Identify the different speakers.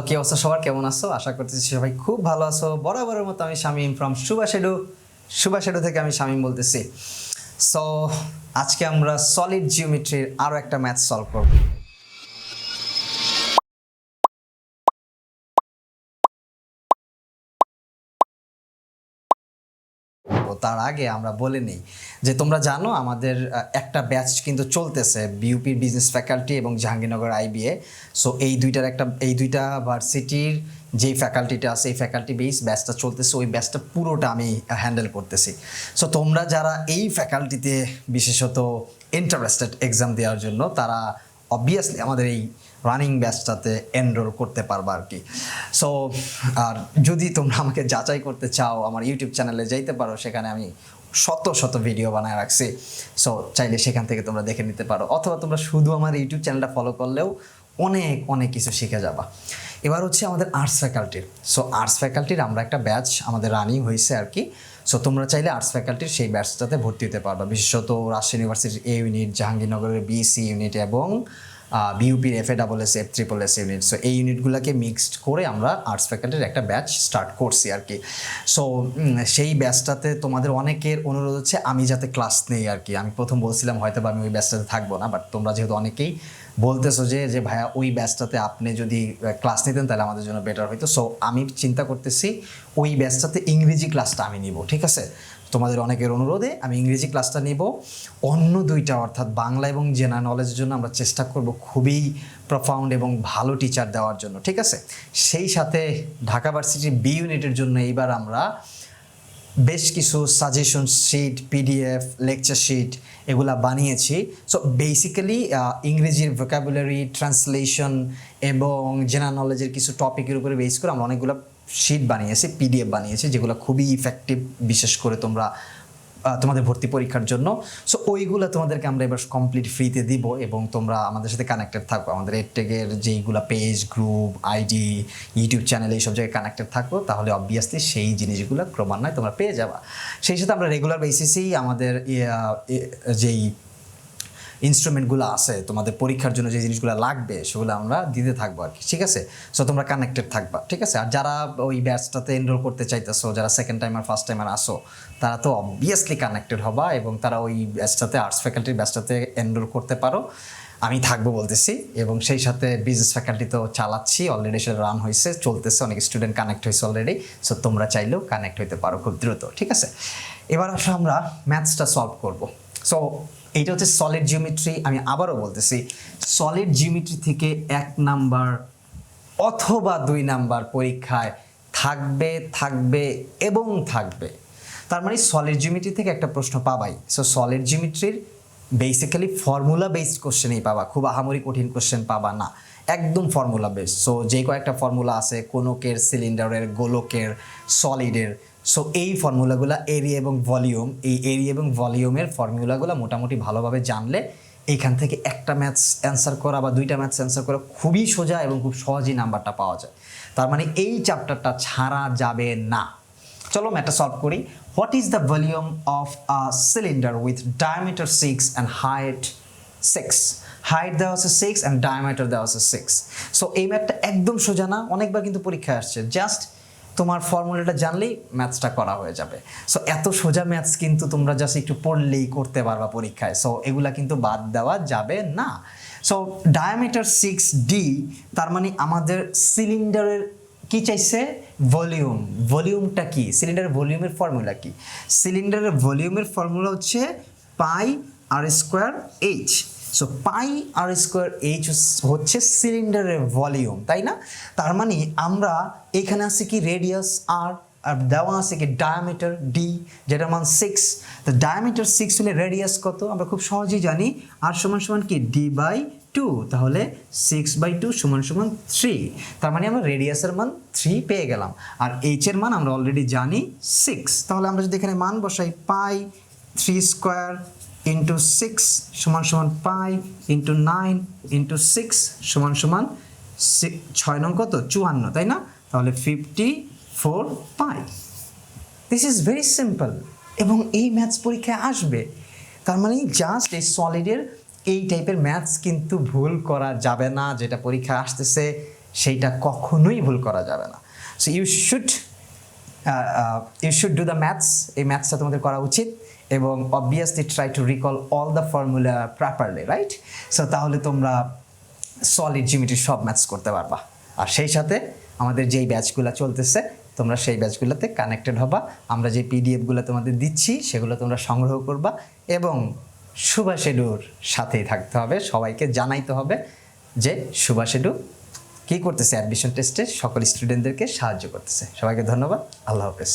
Speaker 1: কি অবস্থা সবার, কেমন আছো? আশা করতেছি সবাই খুব ভালো আছো। বরাবরের মতো আমি শামীম ফ্রম সুভাষেডু থেকে আমি শামীম বলতেছি। সো আজকে আমরা সলিড জিওমেট্রির আরো একটা ম্যাথ সলভ করব। তার আগে আমরা বলে নেই যে তোমরা জানো আমাদের একটা ব্যাচ কিন্তু চলতেছে বিউপির বিজনেস ফ্যাকাল্টি এবং জাহাঙ্গীরনগর আইবিএ। সো এই দুইটা ভার্সিটির যেই ফ্যাকাল্টিটা আছে এই ফ্যাকাল্টি বেস ব্যাচটা চলতেছে, ওই ব্যাচটা পুরোটা আমি হ্যান্ডেল করতেছি। সো তোমরা যারা এই ফ্যাকাল্টিতে বিশেষত ইন্টারেস্টেড এক্সাম দেওয়ার জন্য, তারা অবভিয়াসলি আমাদের এই রানিং ব্যাচটাতে এনরোল করতে পারবা আর কি। সো আর যদি তোমরা আমাকে যাচাই করতে চাও, আমার ইউটিউব চ্যানেলে যাইতে পারো, সেখানে আমি শত ভিডিও বানায় রাখছি। সো চাইলে সেখান থেকে তোমরা দেখে নিতে পারো, অথবা তোমরা শুধু আমার ইউটিউব চ্যানেলটা ফলো করলেও অনেক কিছু শিখে যাবা। এবার হচ্ছে আমাদের আর্টস ফ্যাকাল্টির। সো আর্টস ফ্যাকাল্টির আমরা একটা ব্যাচ আমাদের রানিং হয়েছে আর কি। সো তোমরা চাইলে আর্টস ফ্যাকাল্টির সেই ব্যাচটাতে ভর্তি হতে পারবা, বিশেষত রাজশাহী ইউনিভার্সিটির এ ইউনিট, জাহাঙ্গীরনগরের বিসি ইউনিট এবং বিউপির FASS FSSS ইউনিট। সো এই ইউনিটগুলোকে মিক্সড করে আমরা আর্টস ফ্যাকাল্টির একটা ব্যাচ স্টার্ট করছি আর কি। সো সেই ব্যাচটাতে তোমাদের অনেকের অনুরোধ হচ্ছে আমি যাতে ক্লাস নেই আর কি। আমি প্রথম বলছিলাম হয়তো বা আমি ওই ব্যাচটাতে থাকবো না, বাট তোমরা যেহেতু অনেকেই বলতেছো যে ভাইয়া ওই ব্যাচটাতে আপনি যদি ক্লাস নিতেন তাহলে আমাদের জন্য বেটার হইতো। সো আমি চিন্তা করতেছি ওই ব্যাচটাতে ইংরেজি ক্লাসটা আমি নিব, ঠিক আছে? তোমাদের অনেকের অনুরোধে আমি ইংরেজি ক্লাসটা নিব। অন্য দুইটা অর্থাৎ বাংলা এবং জেনারেল নলেজের জন্য আমরা চেষ্টা করব খুবই প্রফাউন্ড এবং ভালো টিচার দেওয়ার জন্য, ঠিক আছে? সেই সাথে ঢাকা ভার্সিটির বি ইউনিটের জন্য এইবার আমরা বেশ কিছু suggestion sheet, PDF, lecture sheet এগুলা বানিয়েছি। সো বেসিক্যালি ইংরেজির ভোকাবুলারি, ট্রান্সলেশন এবং জেনারেল নলেজের কিছু টপিকের উপরে বেস করে আমরা অনেকগুলো শিট বানিয়েছি, PDF বানিয়েছি, যেগুলো খুবই ইফেক্টিভ, বিশেষ করে তোমাদের ভর্তি পরীক্ষার জন্য। সো ওইগুলো তোমাদেরকে আমরা এবার কমপ্লিট ফ্রিতে দিব এবং তোমরা আমাদের সাথে কানেক্টেড থাকো। আমাদের এডটেকের যেইগুলো page, group, ID, YouTube channel এইসব জায়গায় কানেক্টেড থাকো, তাহলে অবভিয়াসলি সেই জিনিসগুলো ক্রমান্বয়ে তোমরা পেয়ে যাবা। সেই সাথে আমরা রেগুলার বেসিসেই আমাদের যেই ইনস্ট্রুমেন্টগুলো আছে তোমাদের পরীক্ষার জন্য যে জিনিসগুলো লাগবে সেগুলো আমরা দিতে থাকবো আর কি, ঠিক আছে? সো তোমরা কানেক্টেড থাকবা, ঠিক আছে? আর যারা ওই ব্যাচটাতে এনরোল করতে চাইতেছো, যারা সেকেন্ড টাইমার ফার্স্ট টাইমার আসো, তারা তো অবভিয়াসলি কানেক্টেড হবা এবং তারা ওই ব্যাচটাতে, আর্টস ফ্যাকাল্টির ব্যাচটাতে এনরোল করতে পারো। আমি থাকবো বলতেছি। এবং সেই সাথে বিজনেস ফ্যাকাল্টি তো চালাচ্ছি, অলরেডি সেটা রান হয়েছে, চলতেছে, অনেক স্টুডেন্ট কানেক্ট হয়েছে অলরেডি। সো তোমরা চাইলেও কানেক্ট হইতে পারো খুব দ্রুত, ঠিক আছে? এবার আসলে আমরা ম্যাথসটা সলভ করবো। সো এইটা হচ্ছে সলিড জিওমেট্রি। আমি আবারও বলতেছি, সলিড জিওমেট্রি থেকে 1 নাম্বার অথবা 2 নাম্বার পরীক্ষায় থাকবে এবং থাকবে। তার মানে সলিড জিওমেট্রি থেকে একটা প্রশ্ন পাবাই। সো সলিড জিওমেট্রির বেসিক্যালি ফর্মুলা বেসড কোশ্চেনই পাবা, খুব আহামরি কঠিন কোশ্চেন পাবা না, একদম ফর্মুলা বেসড। সো যে কয়েকটা ফর্মুলা আছে, কোনকের, সিলিন্ডারের, গোলকের, সলিডের, সো এই ফর্মুলাগুলো, এরিয়া এবং ভলিউম, এই এরিয়া এবং ভলিউমের ফর্মুলাগুলো মোটামুটি ভালোভাবে জানলে এইখান থেকে একটা ম্যাথস অ্যান্সার করা বা 2টা ম্যাথস অ্যান্সার করা খুবই সোজা এবং খুব সহজেই নাম্বারটা পাওয়া যায়। তার মানে এই চ্যাপ্টারটা ছাড়া যাবে না। চলো ম্যাথটা সলভ করি। What is the volume of a cylinder with diameter 6 and height 6? Height দেওয়া আছে 6 অ্যান্ড ডায়ামিটার দেওয়া আছে 6। সো এই ম্যাথটা একদম সোজা না, অনেকবার কিন্তু পরীক্ষায় আসছে। জাস্ট তোমার ফর্মুলাটা জানলেই ম্যাথসটা করা হয়ে যাবে। সো এত সোজা ম্যাথস কিন্তু তোমরা জাস্ট একটু পড়লেই করতে পারবা পরীক্ষায়। সো এগুলা কিন্তু বাদ দেওয়া যাবে না। সো ডায়ামিটার 6D, তার মানে আমাদের সিলিন্ডারের কি চাইছে? ভলিউম। ভলিউমটা কি? সিলিন্ডারের ভলিউমের ফর্মুলা কি? সিলিন্ডারের ভলিউমের ফর্মুলা হচ্ছে পাই আর স্কোয়ার এইচ। সো পাই আর স্কোয়ার এইচ হচ্ছে সিলিন্ডারের ভলিউম, তাই না? তার মানে আমরা এখানে আছে কি রেডিয়াস আর দেওয়া আছে কি ডায়ামিটার ডি, যেটার মান 6। তো ডায়ামিটার 6 হলে রেডিয়াস কত? আমরা খুব সহজেই জানি, আর সমান কি D/2। তাহলে 6/2 = 3। তার মানে আমরা রেডিয়াসের মান 3 পেয়ে গেলাম, আর এইচ এর মান আমরা অলরেডি জানি 6। তাহলে আমরা যদি এখানে মান বসাই, পাই 3 square into 6 = pi into 9 into 6 = 6 নং কত? 54, তাই না? তাহলে 54 পাই। দিস ইজ ভেরি সিম্পল এবং এই ম্যাথস পরীক্ষায় আসবে। তার মানে জাস্ট এই সলিডের এই টাইপের ম্যাথস কিন্তু ভুল করা যাবে না, যেটা পরীক্ষায় আসতেছে সেইটা কখনোই ভুল করা যাবে না। So you should do the maths, এই ম্যাথসটা তোমাদের করা উচিত, এবং obviously try to recall all the formula properly, right? So তাহলে তোমরা সলিড জিওমেট্রির সব ম্যাথস করতে পারবা। আর সেই সাথে আমাদের যেই ব্যাচগুলো চলতেছে তোমরা সেই ব্যাচগুলোতে কানেক্টেড হবা। আমরা যে পিডিএফগুলো তোমাদের দিচ্ছি সেগুলো তোমরা সংগ্রহ করবা, এবং সুভাষেডুর সাথেই থাকতে হবে। সবাইকে জানাইতে হবে যে সুভাষেডু কী করতেছে, অ্যাডমিশন টেস্টে সকল স্টুডেন্টদেরকে সাহায্য করতেছে। সবাইকে ধন্যবাদ, আল্লাহ হাফেজ।